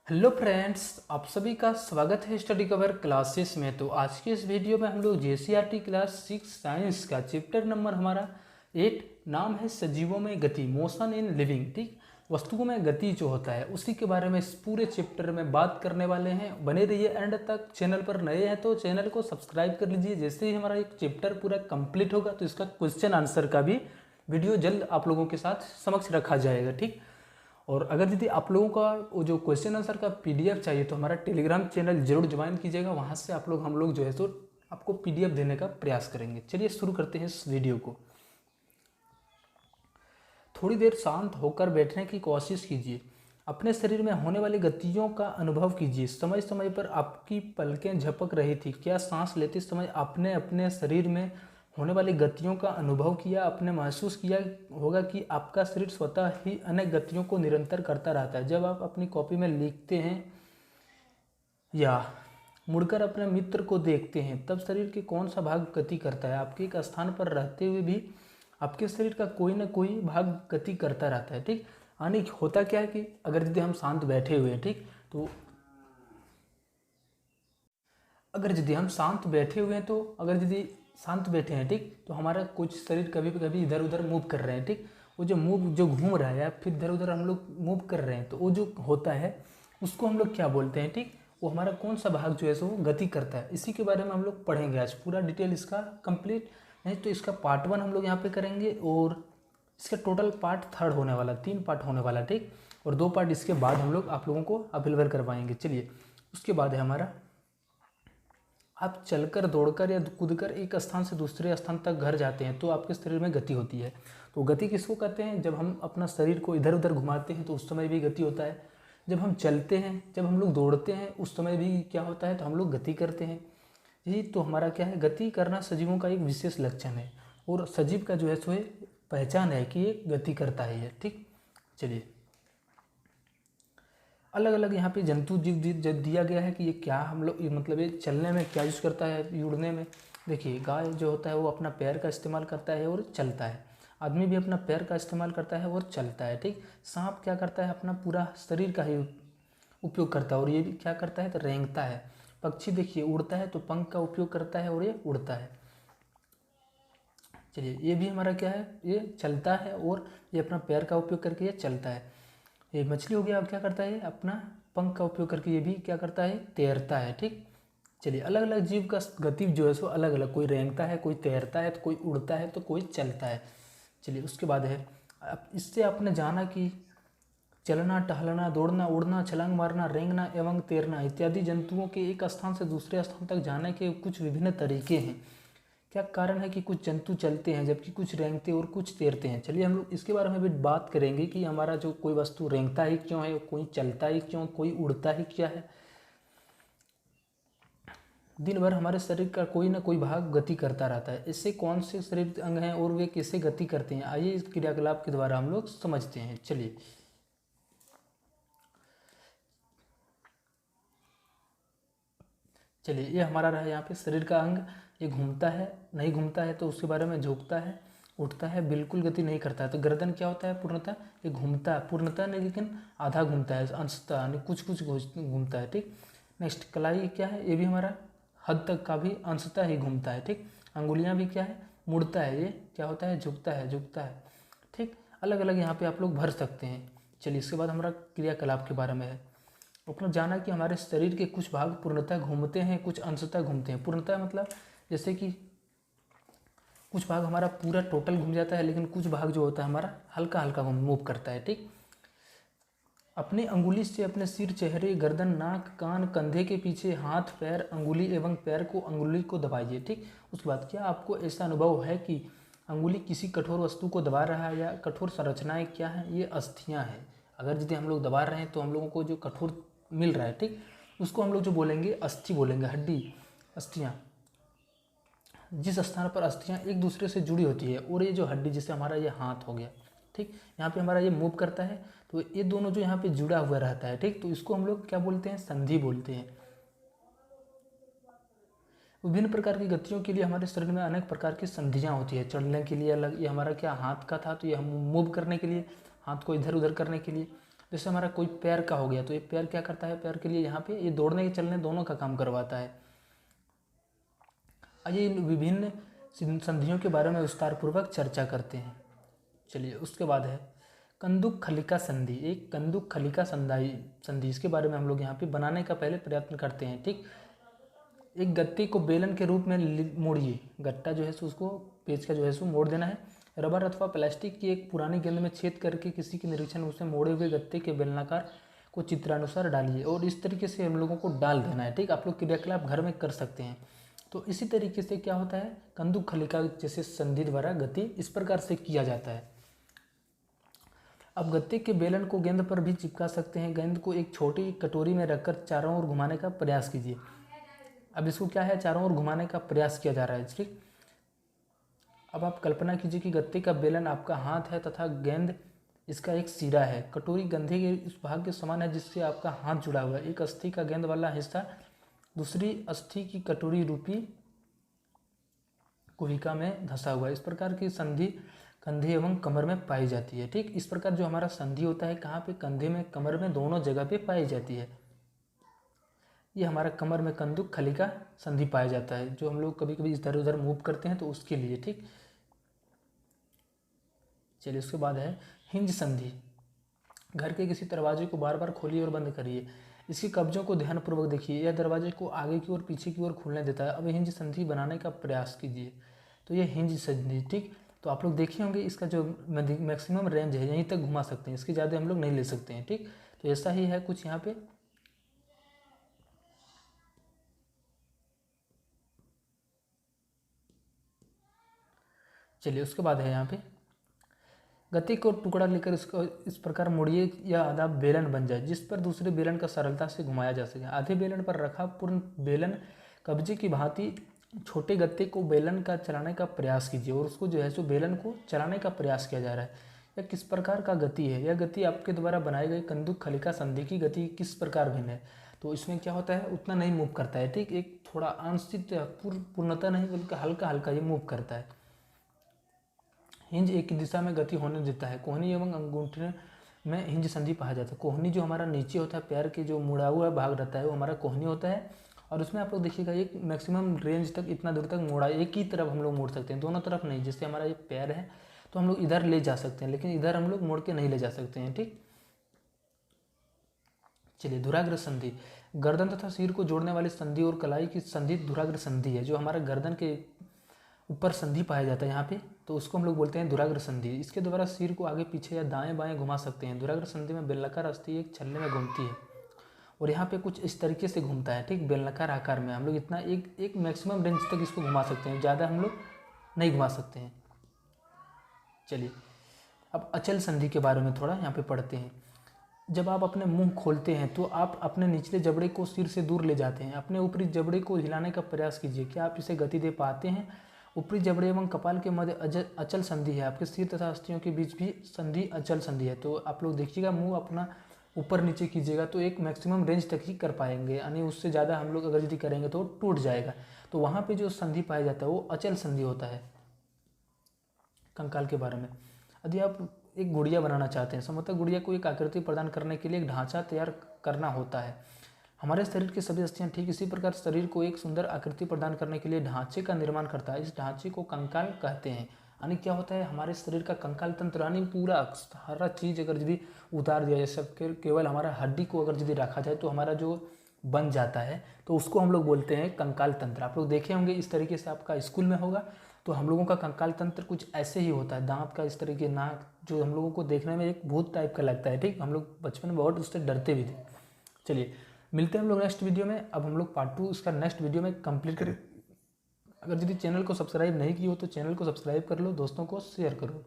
Hello friends, आप सभी का स्वागत है स्टडी कवर क्लासेस में। तो आज के इस वीडियो में हम लोग जेसीईआरटी क्लास 6 साइंस का चैप्टर नंबर हमारा 8 नाम है सजीवों में गति, मोशन इन लिविंग। ठीक, वस्तुओं में गति जो होता है उसी के बारे में इस पूरे चैप्टर में बात करने वाले हैं। बने रहिए एंड तक। चैनल पर नए हैं तो चैनल को सब्सक्राइब कर लीजिए। जैसे ही हमारा एक चैप्टर पूरा कंप्लीट होगा तो इसका क्वेश्चन आंसर का भी वीडियो जल्द आप लोगों के साथ समक्ष रखा जाएगा। ठीक, और अगर यदि आप लोगों का वो जो क्वेश्चन आंसर का पीडीएफ चाहिए तो हमारा टेलीग्राम चैनल जरूर ज्वाइन कीजिएगा। वहाँ से हम लोग जो है तो आपको पीडीएफ देने का प्रयास करेंगे। चलिए शुरू करते हैं इस वीडियो को। थोड़ी देर शांत होकर बैठने की कोशिश कीजिए। अपने शरीर में होने वाली गतियों का अनुभव कीजिए। समय समय पर आपकी पलकें झपक रही थी। क्या सांस लेते समय आपने अपने शरीर में होने वाली गतियों का अनुभव किया? आपने महसूस किया होगा कि आपका शरीर स्वतः ही अनेक गतियों को निरंतर करता रहता है। जब आप अपनी कॉपी में लिखते हैं या मुड़कर अपने मित्र को देखते हैं तब शरीर के कौन सा भाग गति करता है? आपके एक स्थान पर रहते हुए भी आपके शरीर का कोई ना कोई भाग गति करता रहता है। ठीक, यानी होता क्या है कि अगर यदि हम शांत बैठे हुए हैं, ठीक, तो अगर यदि हम शांत बैठे हुए हैं तो अगर यदि शांत बैठे हैं, ठीक, तो हमारा कुछ शरीर कभी कभी इधर उधर मूव कर रहे हैं। ठीक, वो जो मूव जो घूम रहा है या फिर इधर उधर हम लोग मूव कर रहे हैं तो वो जो होता है उसको हम लोग क्या बोलते हैं? ठीक, वो हमारा कौन सा भाग जो है सो वो गति करता है। इसी के बारे में हम लोग पढ़ेंगे आज। पूरा डिटेल इसका कंप्लीट नहीं तो इसका पार्ट 1 हम लोग यहाँ पे करेंगे और इसका टोटल पार्ट 3 होने वाला, 3 पार्ट होने वाला। ठीक, और 2 पार्ट इसके बाद हम लोग आप लोगों को अवेलेबल करवाएंगे। चलिए, उसके बाद है हमारा, आप चलकर, दौड़कर या कूदकर एक स्थान से दूसरे स्थान तक घर जाते हैं तो आपके शरीर में गति होती है। तो गति किसको कहते हैं? जब हम अपना शरीर को इधर उधर घुमाते हैं तो उस समय भी गति होता है। जब हम चलते हैं, जब हम लोग दौड़ते हैं उस समय भी क्या होता है? तो हम लोग गति करते हैं। यही तो हमारा क्या है, गति करना सजीवों का एक विशेष लक्षण है और सजीव का जो है सो पहचान है कि ये गति करता है ये। ठीक, चलिए, अलग अलग यहाँ पे जंतु जीव दिया गया है कि ये क्या हम लोग मतलब ये चलने में क्या यूज़ करता है, उड़ने में। देखिए, गाय जो होता है वो अपना पैर का इस्तेमाल करता है और चलता है। आदमी भी अपना पैर का इस्तेमाल करता है और चलता है। ठीक, सांप क्या करता है? अपना पूरा शरीर का ही उपयोग करता है और ये भी क्या करता है? तो रेंगता है। पक्षी देखिए उड़ता है तो पंख का उपयोग करता है और ये उड़ता है। चलिए, ये भी हमारा क्या है? ये चलता है और ये अपना पैर का उपयोग करके ये चलता है। ये मछली हो गया, अब क्या करता है? अपना पंख का उपयोग करके ये भी क्या करता है? तैरता है। ठीक, चलिए, अलग अलग जीव का गति जो है सो अलग अलग, कोई रेंगता है, कोई तैरता है, तो कोई उड़ता है, तो कोई चलता है। चलिए, उसके बाद है, अब इससे आपने जाना कि चलना, टहलना, दौड़ना, उड़ना, छलांग मारना, रेंगना एवं तैरना इत्यादि जंतुओं के एक स्थान से दूसरे स्थान तक जाने के कुछ विभिन्न तरीके हैं। क्या कारण है कि कुछ जंतु चलते हैं जबकि कुछ रेंगते और कुछ तैरते हैं? चलिए, हम लोग इसके बारे में भी बात करेंगे कि हमारा जो कोई वस्तु रेंगता ही क्यों है, कोई चलता ही क्यों, कोई उड़ता ही क्या है। दिन भर हमारे शरीर का कोई ना कोई भाग गति करता रहता है। इससे कौन से शरीर अंग हैं और वे कैसे गति करते हैं, आइए इस क्रियाकलाप के द्वारा हम लोग समझते हैं। चलिए, ये हमारा रहा यहाँ पे शरीर का अंग। ये घूमता है, नहीं घूमता है तो उसके बारे में झुकता है, उठता है, बिल्कुल गति नहीं करता है। तो गर्दन क्या होता है? पूर्णतः ये घूमता है, पूर्णतः नहीं लेकिन आधा घूमता है, अंशतः यानी कुछ कुछ घूमता है। ठीक, नेक्स्ट, कलाई क्या है? ये भी हमारा हद तक का भी अंशतः ही घूमता है। ठीक, अंगुलियाँ भी क्या है? मुड़ता है, ये क्या होता है? झुकता है, झुकता है। ठीक, अलग अलग यहाँ पे आप लोग भर सकते हैं। चलिए, इसके बाद हमारा क्रियाकलाप के बारे में है। अपना जाना कि हमारे शरीर के कुछ भाग पूर्णतः घूमते हैं, कुछ अंशतः घूमते हैं। पूर्णतः मतलब जैसे कि कुछ भाग हमारा पूरा टोटल घूम जाता है लेकिन कुछ भाग जो होता है हमारा हल्का हल्का मूव करता है। ठीक, अपने अंगुली से अपने सिर, चेहरे, गर्दन, नाक, कान, कंधे के पीछे, हाथ, पैर, अंगुली एवं पैर को अंगुली को दबाइए। ठीक, उसके बाद क्या आपको ऐसा अनुभव है कि अंगुली किसी कठोर वस्तु को दबा रहा है या कठोर संरचनाएं क्या है? ये अस्थियां हैं। अगर यदि हम लोग दबा रहे हैं तो हम लोगों को जो कठोर मिल रहा है, ठीक, उसको हम लोग जो बोलेंगे अस्थि बोलेंगे, हड्डी, अस्थियाँ। जिस स्थान पर अस्थियाँ एक दूसरे से जुड़ी होती है और ये जो हड्डी, जैसे हमारा ये हाथ हो गया, ठीक, यहाँ पे हमारा ये मूव करता है तो ये दोनों जो यहाँ पे जुड़ा हुआ रहता है, ठीक, तो इसको हम लोग क्या बोलते हैं? संधि बोलते हैं। विभिन्न प्रकार की गतियों के लिए हमारे शरीर में अनेक प्रकार की संधियाँ होती है। चलने के लिए अलग, ये हमारा क्या हाथ का था तो ये हम मूव करने के लिए, हाथ को इधर उधर करने के लिए। जैसे हमारा कोई पैर का हो गया तो ये पैर क्या करता है, पैर के लिए यहाँ पे ये दौड़ने चलने दोनों का काम करवाता है। आइए इन विभिन्न संधियों के बारे में विस्तारपूर्वक चर्चा करते हैं। चलिए उसके बाद है कंदुक खलिका संधि। एक कंदुक खलिका संधि इसके बारे में हम लोग यहाँ पे बनाने का पहले प्रयत्न करते हैं। ठीक, एक गत्ते को बेलन के रूप में मोड़िए। गट्टा जो है सो उसको पेज का जो है सो मोड़ देना है। रबर अथवा प्लास्टिक की एक पुरानी गेंद में छेद करके किसी के निरीक्षण में उसमें मोड़े हुए गत्ते के बेलनाकार को चित्रानुसार डालिए और इस तरीके से हम लोगों को डाल देना है। ठीक, आप लोग क्रियाकलाप घर में कर सकते हैं। तो इसी तरीके से क्या होता है, कंदुक खलिका जैसे संधि द्वारा गति इस प्रकार से किया जाता है। अब गत्ते के बेलन को गेंद पर भी चिपका सकते हैं। गेंद को एक छोटी कटोरी में रखकर चारों ओर घुमाने का प्रयास कीजिए। अब इसको क्या है, चारों ओर घुमाने का प्रयास किया जा रहा है। ठीक, अब आप कल्पना कीजिए कि गत्ते का बेलन आपका हाथ है तथा गेंद इसका एक सिरा है। कटोरी गंधे के उस भाग के समान है जिससे आपका हाथ जुड़ा हुआ है। एक अस्थि का गेंद वाला हिस्सा दूसरी अस्थि की कटोरी रूपी कुहिका में धंसा हुआ है। इस प्रकार की संधि कंधे एवं कमर में पाई जाती है। ठीक, इस प्रकार जो हमारा संधि होता है कहाँ पे, कंधे में कमर में दोनों जगह पे पाई जाती है। ये हमारा कमर में कंदुक खलिका संधि पाया जाता है, जो हम लोग कभी कभी इधर उधर मूव करते हैं तो उसके लिए। ठीक, चलिए उसके बाद है हिंज संधि। घर के किसी दरवाजे को बार बार खोलिए और बंद करिए। इसकी कब्जों को ध्यानपूर्वक देखिए, यह दरवाजे को आगे की ओर पीछे की ओर खोलने देता है। अब हिंज संधि बनाने का प्रयास कीजिए। तो ये हिंज संधि। ठीक, तो आप लोग देखे होंगे इसका जो मैक्सिमम रेंज है यहीं तक घुमा सकते हैं, इसके ज़्यादा हम लोग नहीं ले सकते हैं। ठीक, तो ऐसा ही है कुछ यहाँ पे। चलिए उसके बाद है यहाँ पे गत्ते को टुकड़ा लेकर इसको इस प्रकार मोड़िए या आधा बेलन बन जाए जिस पर दूसरे बेलन का सरलता से घुमाया जा सके। आधे बेलन पर रखा पूर्ण बेलन कब्जे की भांति छोटे गत्ते को बेलन का चलाने का प्रयास कीजिए और उसको जो है सो बेलन को चलाने का प्रयास किया जा रहा है। यह किस प्रकार का गति है, यह गति आपके द्वारा बनाई गई कंदुक खलिका संधि की गति किस प्रकार भिन्न है। तो इसमें क्या होता है, उतना नहीं मूव करता है। ठीक, एक थोड़ा आंशिक पूर्णतः नहीं बल्कि हल्का हल्का ये मूव करता है। हिंज एक ही दिशा में गति होने देता है। कोहनी एवं अंगूठे में हिंज संधि पाया जाता है। कोहनी जो हमारा नीचे होता है, पैर के जो मुड़ा हुआ भाग रहता है वो हमारा कोहनी होता है और उसमें आप लोग देखिएगा एक मैक्सिमम रेंज तक इतना दूर तक मोड़ा, एक ही तरफ हम लोग मोड़ सकते हैं, दोनों तरफ नहीं। जैसे हमारा ये पैर है तो हम लोग इधर ले जा सकते हैं लेकिन इधर हम लोग मोड़ के नहीं ले जा सकते हैं। ठीक, चलिए धुराग्र संधि। गर्दन तथा सिर को जोड़ने वाली संधि और कलाई की संधि धुराग्र संधि है। जो हमारा गर्दन के ऊपर संधि पाया जाता है यहाँ पे, तो उसको हम लोग बोलते हैं धुराग्र संधि। इसके द्वारा सिर को आगे पीछे या दाएं बाएं घुमा सकते हैं। धुराग्र संधि में बेलनाकार अस्थि एक छल्ले में घूमती है और यहाँ पे कुछ इस तरीके से घूमता है। ठीक, बेलनाकार आकार में हम लोग इतना एक मैक्सिमम रेंज तक इसको घुमा सकते हैं, ज़्यादा हम लोग नहीं घुमा सकते हैं। चलिए अब अचल संधि के बारे में थोड़ा यहाँ पे पढ़ते हैं। जब आप अपने मुंह खोलते हैं तो आप अपने निचले जबड़े को सिर से दूर ले जाते हैं। अपने ऊपरी जबड़े को हिलाने का प्रयास कीजिए। क्या आप इसे गति दे पाते हैं। ऊपरी जबड़े एवं कपाल के मध्य अचल संधि है। आपके सिर तथा अस्थियों के बीच भी संधि अचल संधि है। तो आप लोग देखिएगा, मुंह अपना ऊपर नीचे कीजिएगा तो एक मैक्सिमम रेंज तक ही कर पाएंगे, यानी उससे ज़्यादा हम लोग अगर यदि करेंगे तो टूट जाएगा। तो वहाँ पे जो संधि पाया जाता है वो अचल संधि होता है। कंकाल के बारे में, यदि आप एक गुड़िया बनाना चाहते हैं, संभवतः गुड़िया को एक आकृति प्रदान करने के लिए एक ढांचा तैयार करना होता है। हमारे शरीर की सभी अस्थियां ठीक इसी प्रकार शरीर को एक सुंदर आकृति प्रदान करने के लिए ढांचे का निर्माण करता है। इस ढांचे को कंकाल कहते हैं। यानी क्या होता है, हमारे शरीर का कंकाल तंत्र यानी पूरा सारा चीज़ अगर यदि उतार दिया जाए, सब केवल हमारा हड्डी को अगर यदि रखा जाए तो हमारा जो बन जाता है तो उसको हम लोग बोलते हैं कंकाल तंत्र। आप लोग देखे होंगे इस तरीके से आपका स्कूल में होगा तो हम लोगों का कंकाल तंत्र कुछ ऐसे ही होता है। दांत का इस तरीके, नाक जो हम लोगों को देखने में एक भूत टाइप का लगता है। ठीक, हम लोग बचपन में बहुत उससे डरते भी थे। चलिए मिलते हैं हम लोग नेक्स्ट वीडियो में। अब हम लोग पार्ट 2 इसका नेक्स्ट वीडियो में कंप्लीट करें। अगर यदि चैनल को सब्सक्राइब नहीं की हो तो चैनल को सब्सक्राइब कर लो, दोस्तों को शेयर करो।